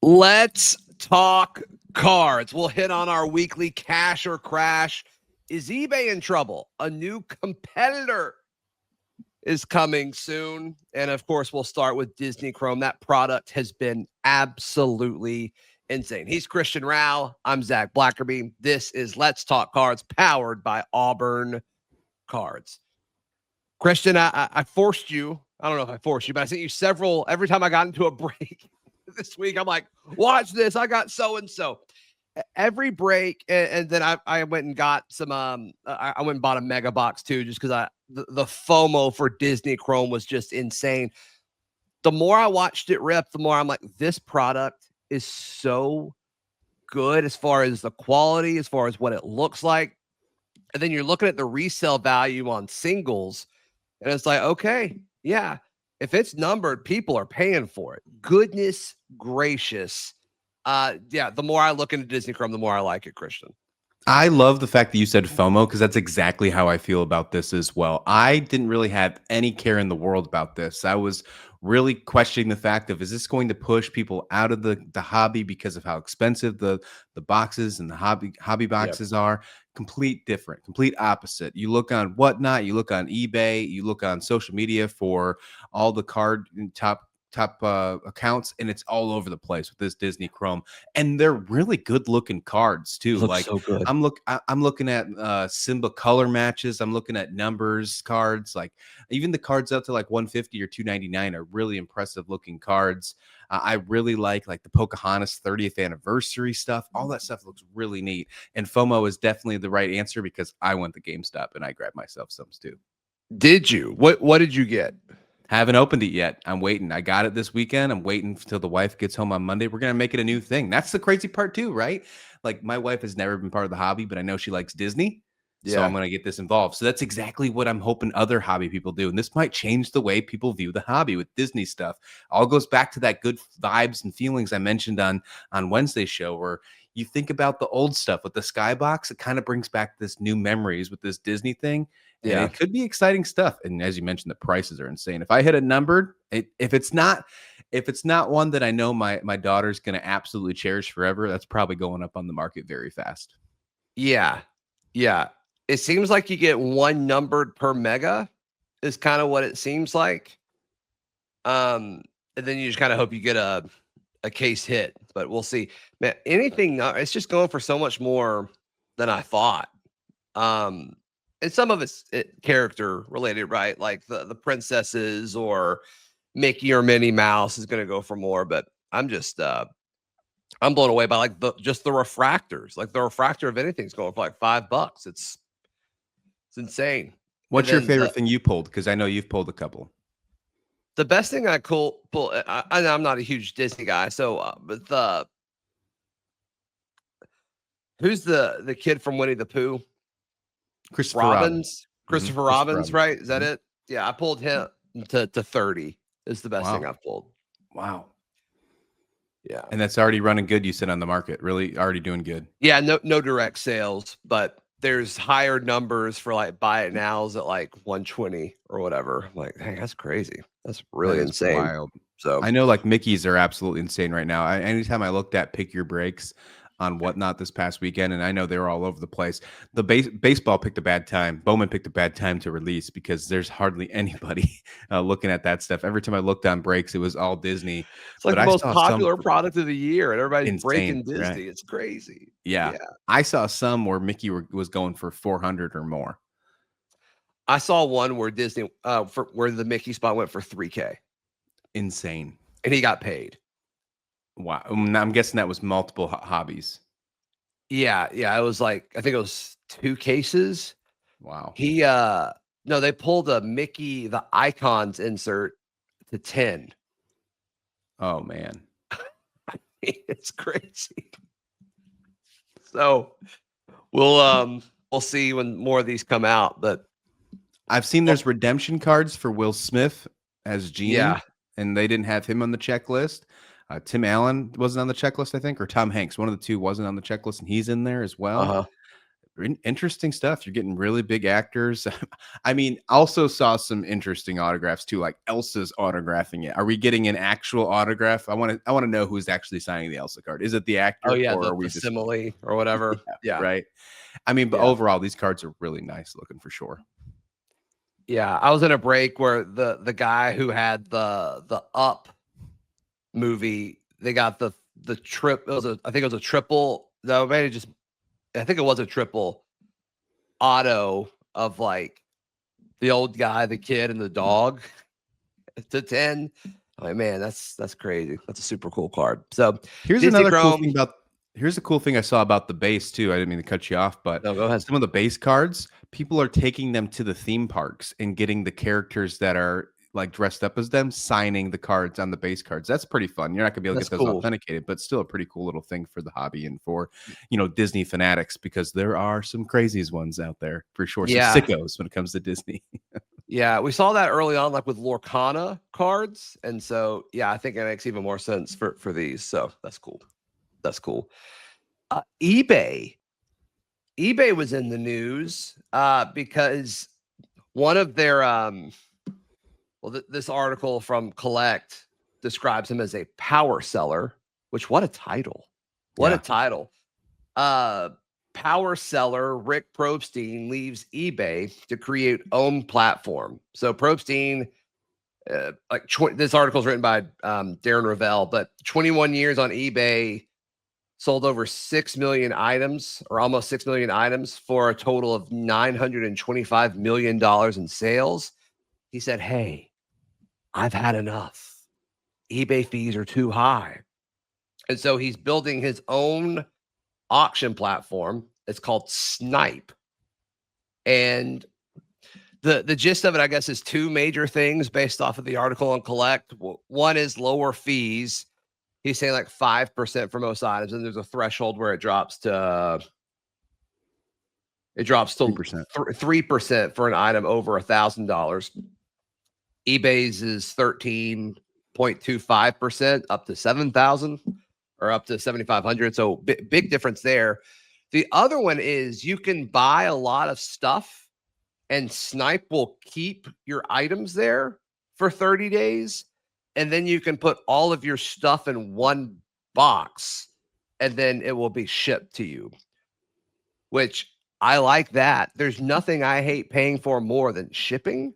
Let's talk cards. We'll hit on our weekly cash or crash. Is eBay in trouble? A new competitor is coming soon. And of course, we'll start with Disney Chrome. That product has been absolutely insane. He's Christian Rauh. I'm Zach Blackerby. This is Let's Talk Cards, powered by Auburn Cards. Christian, I forced you. I don't know if I forced you, but I sent you several. Every time I got into a break this week, I'm like, watch this. I got so-and-so. Every break, and then I went and got some. I went and bought a mega box too, just because the FOMO for Disney Chrome was just insane. The more I watched it rip, the more I'm like, this product is so good as far as the quality, as far as what it looks like. And then you're looking at the resale value on singles, and it's like, okay, yeah, if it's numbered, people are paying for it. Goodness gracious. Yeah, the more I look into Disney Chrome, the more I like it, Christian. I love the fact that you said FOMO, because that's exactly how I feel about this as well. I didn't really have any care in the world about this. I was really questioning the fact of, is this going to push people out of the hobby because of how expensive the boxes and the hobby boxes are? Complete different, complete opposite. You look on Whatnot, you look on eBay, you look on social media for all the card top accounts, and it's all over the place with this Disney Chrome, and they're really good looking cards too. Looks Like, so good. I'm looking at Simba color matches. I'm looking at numbers cards. Like, even the cards up to like 150 or 299 are really impressive looking cards. I really like the Pocahontas 30th anniversary stuff. All that stuff looks really neat. And FOMO is definitely the right answer, because I went to GameStop and I grabbed myself some too. Did you? What did you get? Haven't opened it yet. I'm waiting. I got it this weekend. I'm waiting until the wife gets home on Monday. We're going to make it a new thing. That's the crazy part too, right? Like, my wife has never been part of the hobby, but I know she likes Disney. So I'm going to get this involved. So that's exactly what I'm hoping other hobby people do. And this might change the way people view the hobby with Disney stuff. All goes back to that good vibes and feelings I mentioned on Wednesday's show, where you think about the old stuff with the Skybox. It kind of brings back this new memories with this Disney thing. And it could be exciting stuff. And as you mentioned, the prices are insane. If I hit a numbered, if it's not one that I know my daughter's going to absolutely cherish forever, that's probably going up on the market very fast. Yeah. It seems like you get one numbered per mega is kind of what it seems like. And then you just kind of hope you get a case hit, but we'll see. Man, anything, it's just going for so much more than I thought. And some of it's character related, right? Like the princesses or Mickey or Minnie Mouse is going to go for more, but I'm just I'm blown away by just the refractors. Like, the refractor of anything's going for like $5. It's insane. What's your favorite thing you pulled? Because I know you've pulled a couple. The best thing I pull, I'm not a huge Disney guy, so but who's the kid from Winnie the Pooh? Christopher Robin. Christopher Robbins, right? Is that it? Yeah, I pulled him to 30. Is the best thing I've pulled. Wow. Yeah. And that's already running good, you said, on the market. Really already doing good. Yeah, no direct sales, but there's higher numbers for like buy it nows at like 120 or whatever. I'm like, hey, that's crazy. That's really insane. Wild. So I know, like, Mickey's are absolutely insane right now. Anytime I looked at Pick Your Breaks on Whatnot this past weekend, and I know they were all over the place. The baseball picked a bad time. Bowman picked a bad time to release, because there's hardly anybody looking at that stuff. Every time I looked on breaks, it was all Disney. It's like the most popular product of the year, and everybody's breaking Disney. Right? It's crazy. Yeah. I saw some where Mickey was going for 400 or more. I saw one where Disney, where the Mickey spot went for $3K. Insane. And he got paid. Wow. I'm guessing that was multiple hobbies. Yeah. It was like, I think it was 2 cases. Wow. No, they pulled a Mickey, the icons insert to 10. Oh, man. It's crazy. So we'll see when more of these come out, but I've seen there's redemption cards for Will Smith as Genie, and they didn't have him on the checklist. Tim Allen wasn't on the checklist, I think, or Tom Hanks. One of the two wasn't on the checklist, and he's in there as well. Interesting stuff. You're getting really big actors. I mean, also saw some interesting autographs too, like Elsa's autographing it. Are we getting an actual autograph? I want to know who's actually signing the Elsa card. Is it the Oh actor, yeah, or are the we just simile or whatever. yeah, Yeah, right? I mean, but yeah, overall, these cards are really nice looking for sure. yeah. I was in a break where the guy who had the Up movie, they got the trip. It was I think it was a triple. No, maybe just I think it was a triple auto of like the old guy, the kid, and the dog to 10. I'm like, man, that's crazy. That's a super cool card. So Here's Disney another cool Chrome. thing about here's a cool thing I saw about the base too. I didn't mean to cut you off, but No, go ahead. some of the base cards, people are taking them to the theme parks and getting the characters that are like dressed up as them, signing the cards on the base cards. That's pretty fun. You're not gonna be able to That's get those cool. authenticated, but still a pretty cool little thing for the hobby and for Disney fanatics, because there are some craziest ones out there for sure. Some Yeah. sickos when it comes to Disney. Yeah, we saw that early on, like with Lorcana cards, and so yeah, I think it makes even more sense for these. So that's cool. That's cool. eBay. eBay was in the news because one of their this article from Collect describes him as a power seller. Which what a title! What a Yeah. title! Power seller Rick Probstein leaves eBay to create own platform. So Probstein, this article is written by Darren Ravel, but 21 years on eBay, sold over 6 million items, or almost 6 million items, for a total of $925 million in sales. He said, "Hey, I've had enough. eBay fees are too high." And so he's building his own auction platform. It's called Snipe. And the gist of it, I guess, is two major things based off of the article on Collect. One is lower fees. He's saying like 5% for most items, and there's a threshold where it drops to 3%. 3% for an item over $1,000. eBay's is 13.25% up to 7,000 or up to 7,500. So big difference there. The other one is you can buy a lot of stuff and Snipe will keep your items there for 30 days. And then you can put all of your stuff in one box and then it will be shipped to you, which I like that. There's nothing I hate paying for more than shipping.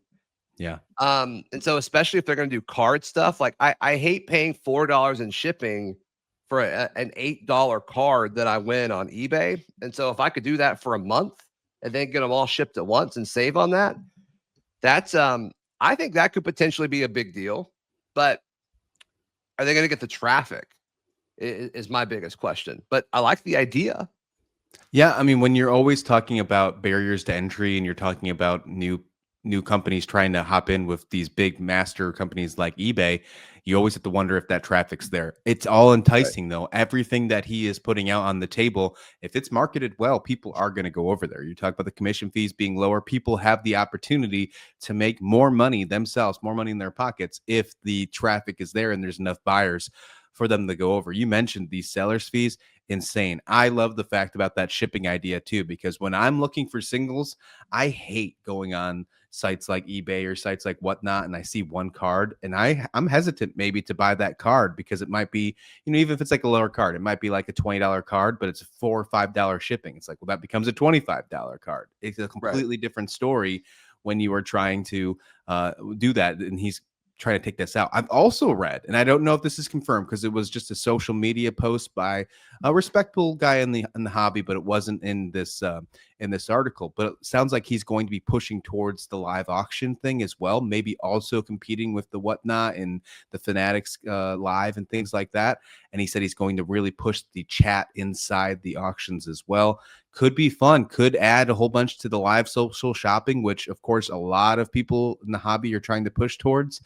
Yeah. And so especially if they're going to do card stuff, like I hate paying $4 in shipping for an $8 card that I win on eBay. And so if I could do that for a month and then get them all shipped at once and save on that, that's I think that could potentially be a big deal. But are they going to get the traffic is my biggest question. But I like the idea. Yeah, I mean, when you're always talking about barriers to entry and you're talking about new companies trying to hop in with these big master companies like eBay, you always have to wonder if that traffic's there. It's all enticing though. Everything that he is putting out on the table, if it's marketed well, people are going to go over there. You talk about the commission fees being lower, people have the opportunity to make more money themselves, more money in their pockets if the traffic is there and there's enough buyers for them to go over. You mentioned these sellers fees, insane. I love the fact about that shipping idea too, because when I'm looking for singles, I hate going on sites like eBay or sites like whatnot and I see one card and I'm hesitant maybe to buy that card because it might be, even if it's like a lower card, it might be like a $20 card, but it's $4 or $5 shipping. It's like, well, that becomes a $25 card. It's a completely different story when you are trying to do that. And he's trying to take this out. I've also read, and I don't know if this is confirmed because it was just a social media post by a respectable guy in the hobby, but it wasn't in this article. But it sounds like he's going to be pushing towards the live auction thing as well, maybe also competing with the whatnot and the Fanatics live and things like that. And he said he's going to really push the chat inside the auctions as well. Could be fun, could add a whole bunch to the live social shopping, which of course a lot of people in the hobby are trying to push towards.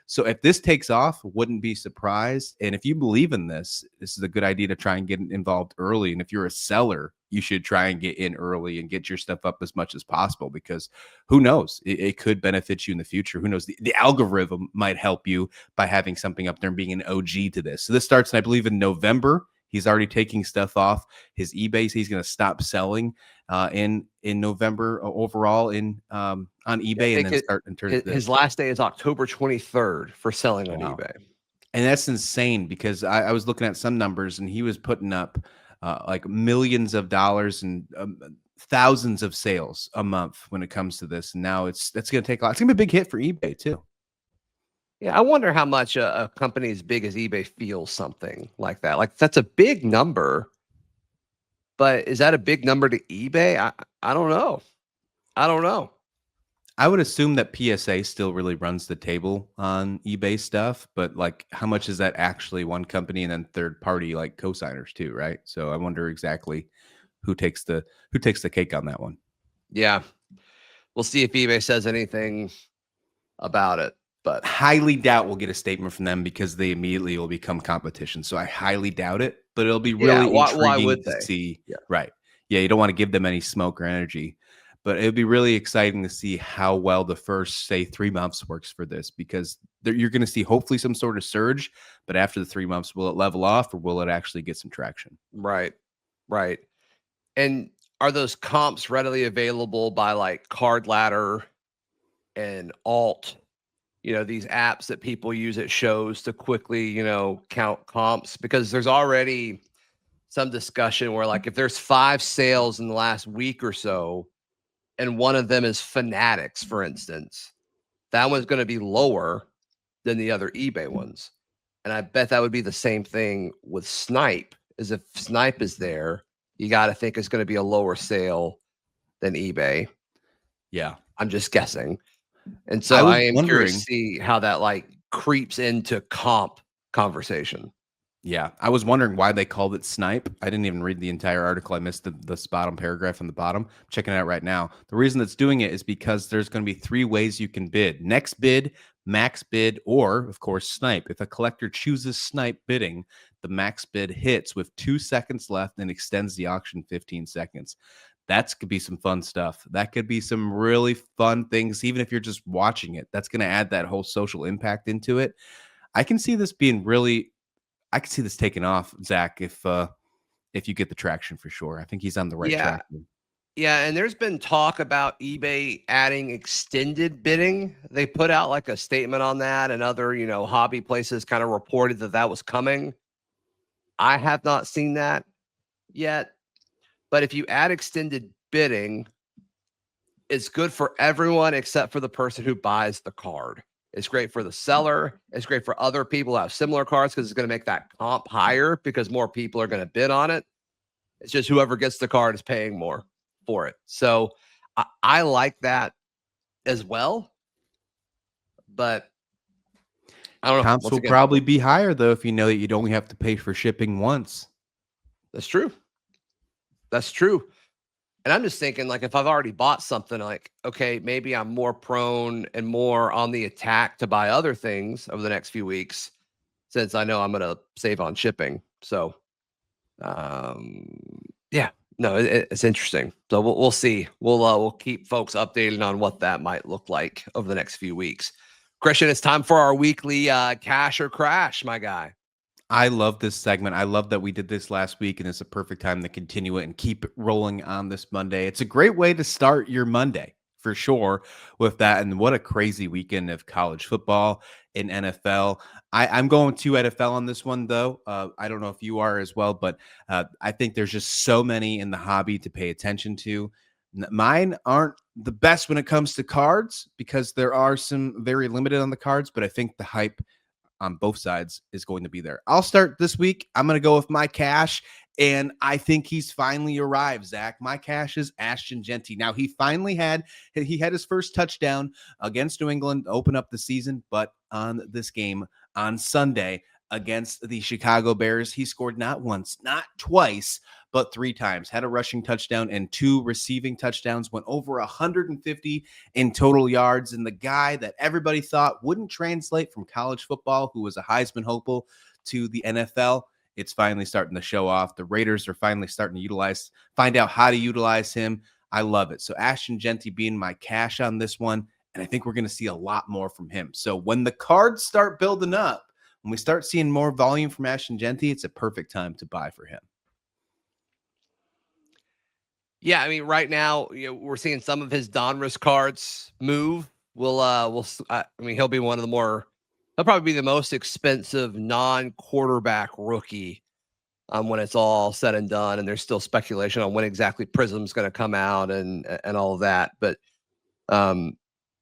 So if this takes off, wouldn't be surprised. And if you believe in this, this is a good idea to try and get involved early. And if you're a seller, you should try and get in early and get your stuff up as much as possible, because who knows, it could benefit you in the future. Who knows, the algorithm might help you by having something up there and being an OG to this. So this starts, I believe, in November He's already taking stuff off his eBay. He's going to stop selling in November overall on Yeah, I eBay, and think then start and turn to his this. last day is October 23rd for selling on Wow. eBay. And that's insane because I was looking at some numbers and he was putting up like millions of dollars and thousands of sales a month when it comes to this. And now that's going to take a lot. It's going to be a big hit for eBay too. Yeah, I wonder how much a company as big as eBay feels something like that. Like that's a big number, but is that a big number to eBay? I don't know. I don't know. I would assume that PSA still really runs the table on eBay stuff, but like how much is that actually one company and then third party like cosigners too, right? So I wonder exactly who takes the cake on that one. Yeah, we'll see if eBay says anything about it. But Highly doubt we'll get a statement from them because they immediately will become competition. So I highly doubt it, but it'll be yeah, really why intriguing would to they? see. Yeah, Right. Yeah, you don't want to give them any smoke or energy, but it'll be really exciting to see how well the first, say, 3 months works for this because you're going to see hopefully some sort of surge. But after the 3 months, will it level off or will it actually get some traction? right, right. And are those comps readily available by like Card Ladder and Alt? You know, these apps that people use at shows to quickly, count comps because there's already some discussion where like if there's 5 sales in the last week or so and one of them is Fanatics, for instance, that one's going to be lower than the other eBay ones. And I bet that would be the same thing with Snipe, is if Snipe is there, you got to think it's going to be a lower sale than eBay. Yeah. I'm just guessing. And I so was I am curious to wondering. see how that like creeps into comp conversation. Yeah, I was wondering why they called it snipe. I didn't even read the entire article. I missed the bottom paragraph on the bottom. I'm checking it out right now. The reason it's doing it is because there's going to be 3 ways you can bid: next bid, max bid, or of course snipe. If a collector chooses snipe bidding, the max bid hits with 2 seconds left and extends the auction 15 seconds. That could be some fun stuff. That could be some really fun things, even if you're just watching it. That's going to add that whole social impact into it. I can see this being really I could see this taking off, Zach, if you get the traction for sure. I think he's on the right Yeah. track. Yeah. And there's been talk about eBay adding extended bidding. They put out like a statement on that, and other, hobby places kind of reported that that was coming. I have not seen that yet. But if you add extended bidding, it's good for everyone except for the person who buys the card. It's great for the seller. It's great for other people who have similar cards because it's going to make that comp higher because more people are going to bid on it. It's just whoever gets the card is paying more for it. So I like that as well. But I don't know. Comps Once will again, probably be higher though if you know that you'd only have to pay for shipping once. that's true. That's true. And I'm just thinking, like, if I've already bought something, like, okay, maybe I'm more prone and more on the attack to buy other things over the next few weeks since I know I'm going to save on shipping. So, yeah, no, it's interesting. So we'll see. We'll keep folks updated on what that might look like over the next few weeks. Christian, it's time for our weekly cash or crash, my guy. I love this segment. I love that we did this last week, and it's a perfect time to continue it and keep it rolling on this Monday. It's a great way to start your Monday for sure with that. And what a crazy weekend of college football and NFL. I'm going to NFL on this one, though. I don't know if you are as well, but I think there's just so many in the hobby to pay attention to. Mine aren't the best when it comes to cards because there are some very limited on the cards, but I think the hype on both sides is going to be there. I'll start this week. I'm going to go with my cash, and I think he's finally arrived, Zach. My cash is Ashton Jeanty. Now, he had his first touchdown against New England to open up the season, but on this game on Sunday against the Chicago Bears, he scored not once, not twice, but 3 times. Had a rushing touchdown and 2 receiving touchdowns, went over 150 in total yards. And the guy that everybody thought wouldn't translate from college football, who was a Heisman hopeful, to the NFL, it's finally starting to show off. The Raiders are finally starting to find out how to utilize him. I love it. So Ashton Jeanty being my cash on this one. And I think we're going to see a lot more from him. So when the cards start building up, when we start seeing more volume from Ashton Genty, it's a perfect time to buy for him. Yeah, I mean, right now, we're seeing some of his Donruss cards move. I mean, he'll be one of the more. He'll probably be the most expensive non-quarterback rookie when it's all said and done. And there's still speculation on when exactly Prism's going to come out and all of that. But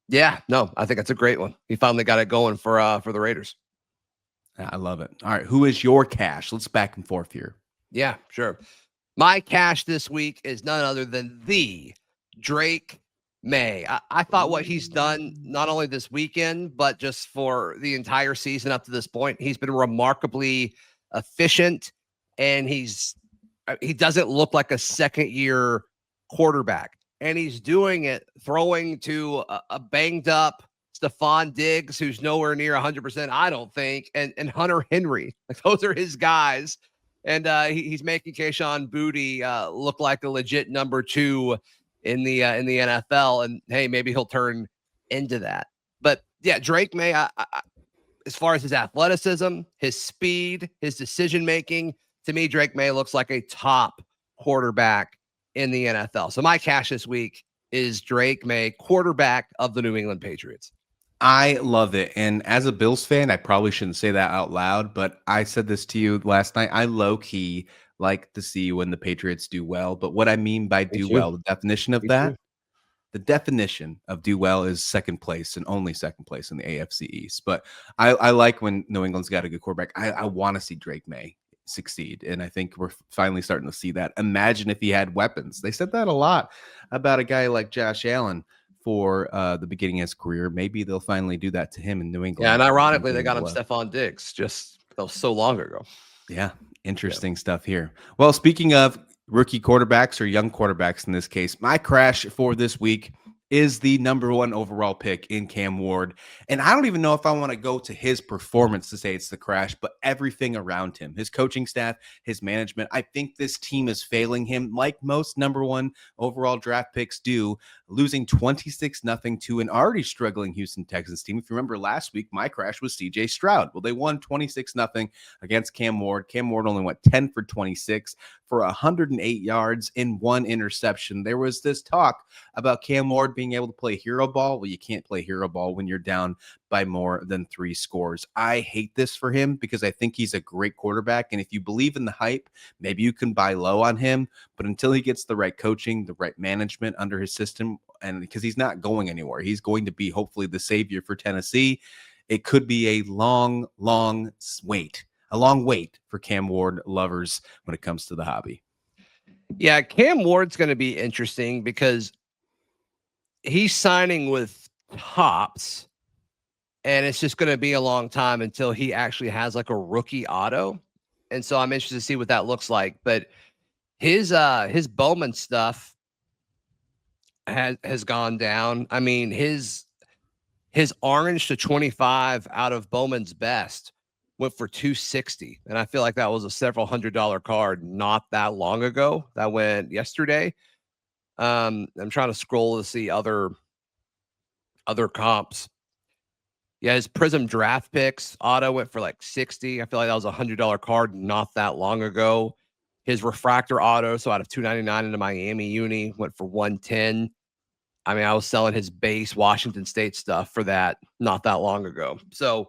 yeah, no, I think that's a great one. He finally got it going for the Raiders. I love it. All right, who is your cash? Let's back and forth here. Yeah, sure. My cash this week is none other than the Drake May. I thought what he's done, not only this weekend, but just for the entire season up to this point, he's been remarkably efficient, and he doesn't look like a second-year quarterback. And he's doing it throwing to a banged up Stephon Diggs, who's nowhere near 100%, I don't think, and Hunter Henry. Like, those are his guys. And he's making Kayshon Boutte look like a legit number 2 in the NFL. And hey, maybe he'll turn into that. But yeah, Drake May, as far as his athleticism, his speed, his decision making, to me, Drake May looks like a top quarterback in the NFL. So my cash this week is Drake May, quarterback of the New England Patriots. I love it. And as a Bills fan, I probably shouldn't say that out loud, but I said this to you last night. I low-key like to see when the Patriots do well. But what I mean by do well, the definition of that, the definition of do well is second place and only second place in the AFC East. But I like when New England's got a good quarterback. I want to see Drake May succeed. And I think we're finally starting to see that. Imagine if he had weapons. They said that a lot about a guy like Josh Allen for the beginning of his career. Maybe they'll finally do that to him in New England. Yeah, and ironically, they got him Stephon Diggs just so long ago. Yeah, interesting stuff here. Well, speaking of rookie quarterbacks or young quarterbacks in this case, my crash for this week is the number 1 overall pick in Cam Ward. And I don't even know if I want to go to his performance to say it's the crash, but everything around him, his coaching staff, his management. I think this team is failing him like most number 1 overall draft picks do, losing 26-0 to an already struggling Houston Texans team. If you remember last week, my crash was CJ Stroud. Well, they won 26-0 against Cam Ward. Cam Ward only went 10 for 26 for 108 yards and 1 interception. There was this talk about Cam Ward being able to play hero ball. Well, you can't play hero ball when you're down by more than 3 scores. I hate this for him because I think he's a great quarterback. And if you believe in the hype, maybe you can buy low on him. But until he gets the right coaching, the right management under his system, and because he's not going anywhere, he's going to be hopefully the savior for Tennessee. It could be a long wait for Cam Ward lovers when it comes to the hobby. Yeah, Cam Ward's going to be interesting because he's signing with Tops, and it's just going to be a long time until he actually has like a rookie auto. And so I'm interested to see what that looks like. But his Bowman stuff has gone down. I mean, his orange to 25 out of Bowman's best went for $260. And I feel like that was a several $100 card not that long ago. That went yesterday. I'm trying to scroll to see other comps. Yeah, his Prism draft picks auto went for like 60. I feel like that was a $100 card not that long ago. His refractor auto, so out of 299 into Miami Uni, went for 110. I mean, I was selling his base Washington State stuff for that not that long ago. So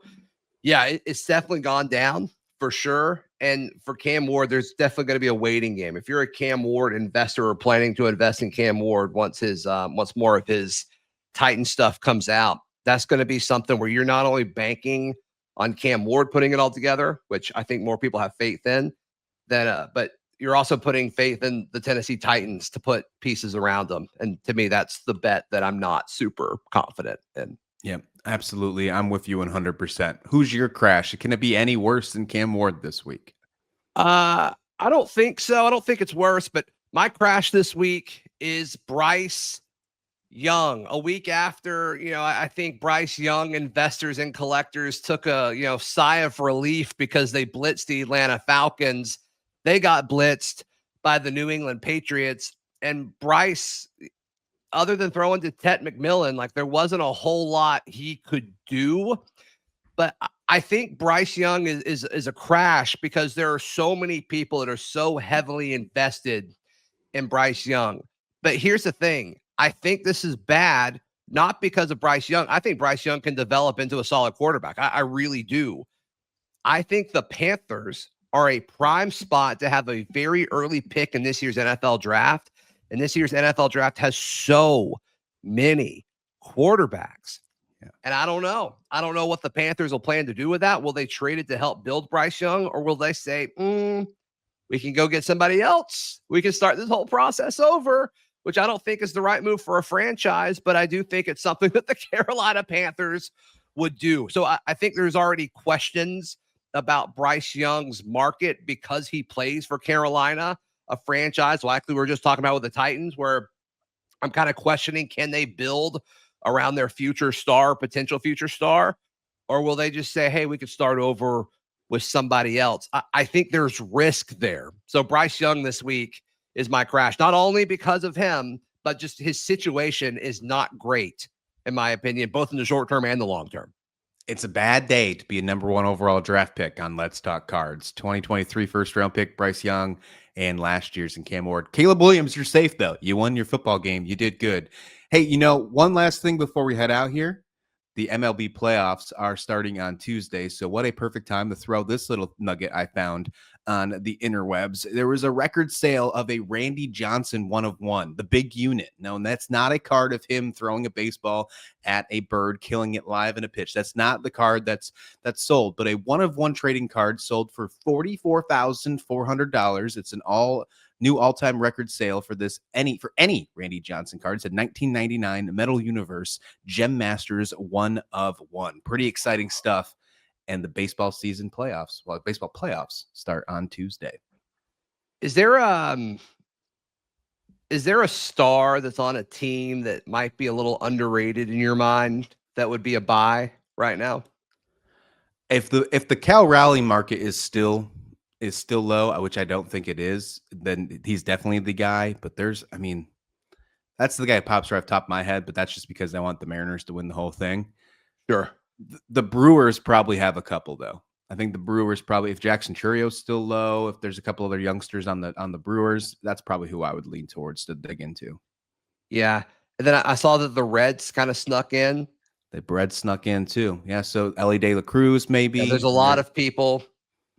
yeah, it's definitely gone down for sure. And for Cam Ward, there's definitely going to be a waiting game. If you're a Cam Ward investor or planning to invest in Cam Ward once more of his Titan stuff comes out, that's going to be something where you're not only banking on Cam Ward putting it all together, which I think more people have faith in, but you're also putting faith in the Tennessee Titans to put pieces around them. And to me, that's the bet that I'm not super confident in. Yeah, absolutely. I'm with you 100%. Who's your crash? Can it be any worse than Cam Ward this week? I don't think so. I don't think it's worse, but my crash this week is Bryce Young. A week after, I think Bryce Young investors and collectors took a, sigh of relief because they blitzed the Atlanta Falcons. They got blitzed by the New England Patriots, and Bryce, other than throwing to Tet McMillan, like there wasn't a whole lot he could do. But I think Bryce Young is a crash because there are so many people that are so heavily invested in Bryce Young. But here's the thing. I think this is bad, not because of Bryce Young. I think Bryce Young can develop into a solid quarterback. I really do. I think the Panthers are a prime spot to have a very early pick in this year's NFL draft. And this year's NFL draft has so many quarterbacks. Yeah. And I don't know. I don't know what the Panthers will plan to do with that. Will they trade it to help build Bryce Young, or will they say, we can go get somebody else? We can start this whole process over, which I don't think is the right move for a franchise, but I do think it's something that the Carolina Panthers would do. So I think there's already questions about Bryce Young's market because he plays for Carolina, a franchise like we were just talking about with the Titans, where I'm kind of questioning, can they build around their future star, potential future star, or will they just say, hey, we could start over with somebody else? I think there's risk there. So Bryce Young this week is my crash, not only because of him, but just his situation is not great, in my opinion, both in the short term and the long term. It's a bad day to be a number 1 overall draft pick on Let's Talk Cards. 2023 first round pick, Bryce Young, and last year's in Cam Ward. Caleb Williams, you're safe, though. You won your football game. You did good. Hey, one last thing before we head out here. The MLB playoffs are starting on Tuesday, so what a perfect time to throw this little nugget I found on the interwebs. There was a record sale of a Randy Johnson 1/1, the big unit. No, and that's not a card of him throwing a baseball at a bird, killing it live in a pitch. That's not the card that's sold, but a 1/1 trading card sold for $44,400. It's an new all-time record sale for any Randy Johnson card. It's a 1999 Metal Universe Gem Masters 1/1. Pretty exciting stuff. And the baseball playoffs start on Tuesday. Is there a star that's on a team that might be a little underrated in your mind that would be a buy right now? If the Cal Raleigh market is still low, which I don't think it is, then he's definitely the guy. But that's the guy that pops right off the top of my head, but that's just because I want the Mariners to win the whole thing. Sure. The Brewers probably have a couple, though. I think the Brewers probably, if Jackson Churio's still low, if there's a couple other youngsters on the Brewers, that's probably who I would lean towards to dig into. Yeah. And then I saw that the Reds kind of snuck in. The Reds snuck in too. Yeah. So Ellie De La Cruz, maybe. Yeah, there's a lot of people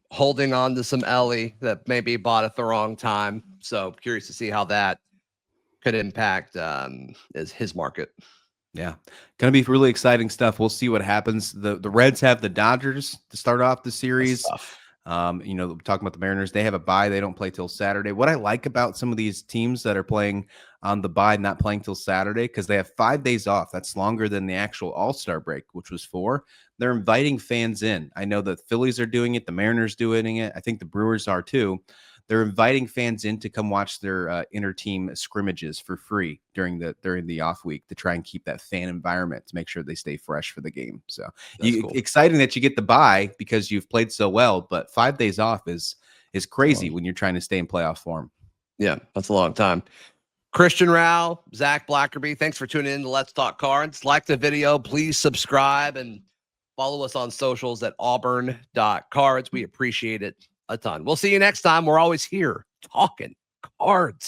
holding on to some Ellie that maybe bought at the wrong time. So curious to see how that could impact his market. Yeah, going to be really exciting stuff. We'll see what happens. The Reds have the Dodgers to start off the series. Talking about the Mariners, they have a bye. They don't play till Saturday. What I like about some of these teams that are playing on the bye, not playing till Saturday, because they have 5 days off. That's longer than the actual All-Star break, which was 4. They're inviting fans in. I know the Phillies are doing it. The Mariners doing it. I think the Brewers are too. They're inviting fans in to come watch their inter-team scrimmages for free during the off week to try and keep that fan environment to make sure they stay fresh for the game. So cool. Exciting that you get the bye because you've played so well, but 5 days off is crazy when you're trying to stay in playoff form. Yeah, that's a long time. Christian Rauh, Zach Blackerby, thanks for tuning in to Let's Talk Cards. Like the video, please subscribe and follow us on socials at auburn.cards. We appreciate it a ton. We'll see you next time. We're always here talking cards.